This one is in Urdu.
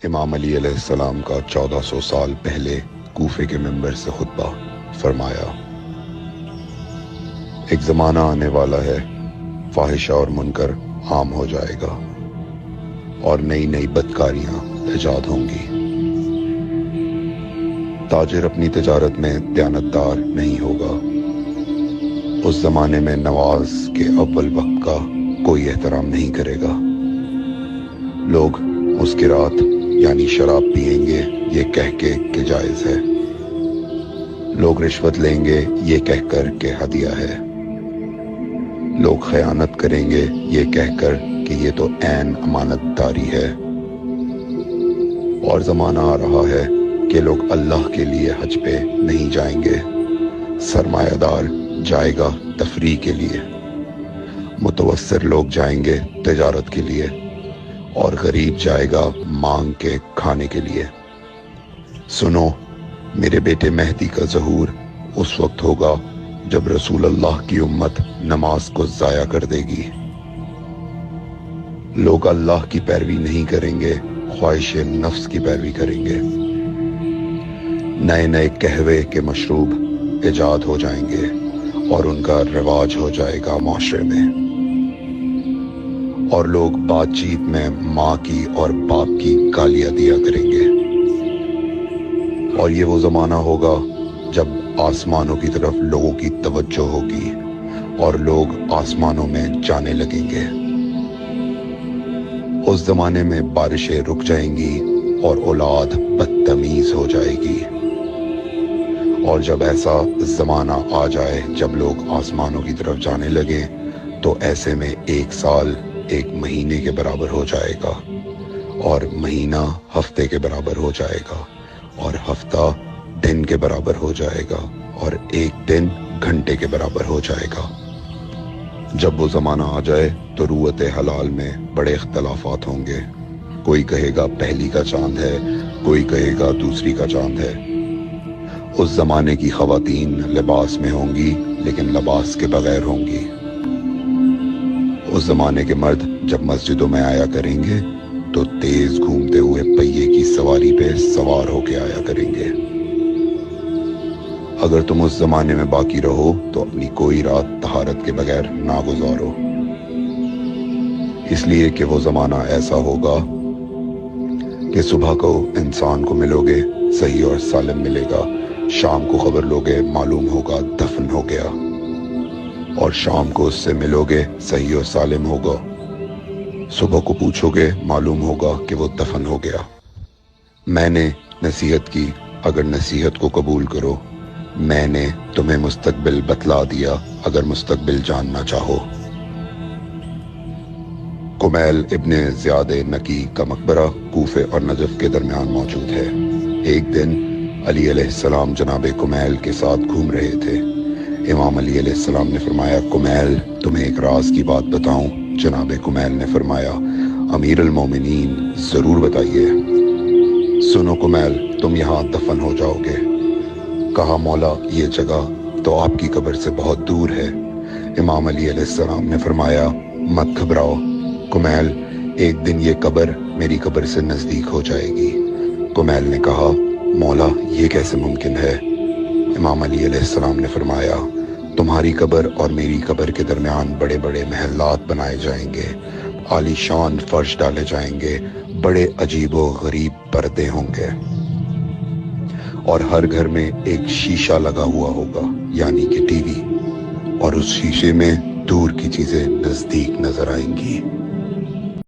امام علی علیہ السلام کا 1400 سال پہلے کوفے کے منبر سے خطبہ فرمایا، ایک زمانہ آنے والا ہے، فاحشہ اور منکر عام ہو جائے گا اور نئی نئی بدکاریاں ایجاد ہوں گی۔ تاجر اپنی تجارت میں دیانتدار نہیں ہوگا۔ اس زمانے میں نماز کے اول وقت کا کوئی احترام نہیں کرے گا۔ لوگ مسکرات یعنی شراب پئیں گے یہ کہہ کے کہ جائز ہے۔ لوگ رشوت لیں گے یہ کہہ کر کہ ہدیہ ہے۔ لوگ خیانت کریں گے یہ کہہ کر کہ یہ تو عین امانت داری ہے۔ اور زمانہ آ رہا ہے کہ لوگ اللہ کے لیے حج پہ نہیں جائیں گے۔ سرمایہ دار جائے گا تفریح کے لیے، متوسر لوگ جائیں گے تجارت کے لیے، اور غریب جائے گا مانگ کے کھانے کے لیے۔ سنو، میرے بیٹے مہدی کا ظہور اس وقت ہوگا جب رسول اللہ کی امت نماز کو ضائع کر دے گی۔ لوگ اللہ کی پیروی نہیں کریں گے، خواہش نفس کی پیروی کریں گے۔ نئے نئے قہوے کے مشروب ایجاد ہو جائیں گے اور ان کا رواج ہو جائے گا معاشرے میں، اور لوگ بات چیت میں ماں کی اور باپ کی گالیاں دیا کریں گے۔ اور یہ وہ زمانہ ہوگا جب آسمانوں کی طرف لوگوں کی توجہ ہوگی اور لوگ آسمانوں میں جانے لگیں گے۔ اس زمانے میں بارشیں رک جائیں گی اور اولاد بدتمیز ہو جائے گی۔ اور جب ایسا زمانہ آ جائے جب لوگ آسمانوں کی طرف جانے لگیں تو ایسے میں ایک سال ایک مہینے کے برابر ہو جائے گا، اور مہینہ ہفتے کے برابر ہو جائے گا، اور ہفتہ دن کے برابر ہو جائے گا، اور ایک دن گھنٹے کے برابر ہو جائے گا۔ جب وہ زمانہ آ جائے تو روت حلال میں بڑے اختلافات ہوں گے۔ کوئی کہے گا پہلی کا چاند ہے، کوئی کہے گا دوسری کا چاند ہے۔ اس زمانے کی خواتین لباس میں ہوں گی لیکن لباس کے بغیر ہوں گی۔ اس زمانے کے مرد جب مسجدوں میں آیا کریں گے تو تیز گھومتے ہوئے پہیے کی سواری پہ سوار ہو کے آیا کریں گے۔ اگر تم اس زمانے میں باقی رہو تو اپنی کوئی رات طہارت کے بغیر نہ گزارو، اس لیے کہ وہ زمانہ ایسا ہوگا کہ صبح کو انسان کو ملو گے صحیح اور سالم ملے گا، شام کو خبر لوگے معلوم ہوگا دفن ہو گیا، اور شام کو اس سے ملو گے صحیح اور سالم ہوگا، صبح کو پوچھو گے معلوم ہوگا کہ وہ دفن ہو گیا۔ میں نے نصیحت کی، اگر نصیحت کو قبول کرو، میں نے تمہیں مستقبل بتلا دیا اگر مستقبل جاننا چاہو۔ کمیل ابن زیاد نکی کا مقبرہ کوفے اور نجف کے درمیان موجود ہے۔ ایک دن علی علیہ السلام جناب کمیل کے ساتھ گھوم رہے تھے۔ امام علی علیہ السلام نے فرمایا، کمیل تمہیں ایک راز کی بات بتاؤں؟ جناب کمیل نے فرمایا، امیر المومنین ضرور بتائیے۔ سنو کمیل، تم یہاں دفن ہو جاؤ گے۔ کہا، مولا یہ جگہ تو آپ کی قبر سے بہت دور ہے۔ امام علی علیہ السلام نے فرمایا، مت گھبراؤ کمیل، ایک دن یہ قبر میری قبر سے نزدیک ہو جائے گی۔ کمیل نے کہا، مولا یہ کیسے ممکن ہے؟ امام علی علیہ السلام نے فرمایا، تمہاری قبر اور میری قبر کے درمیان بڑے بڑے محلات بنائے جائیں گے، عالی شان فرش ڈالے جائیں گے، بڑے عجیب و غریب پردے ہوں گے، اور ہر گھر میں ایک شیشہ لگا ہوا ہوگا یعنی کہ ٹی وی، اور اس شیشے میں دور کی چیزیں نزدیک نظر آئیں گی۔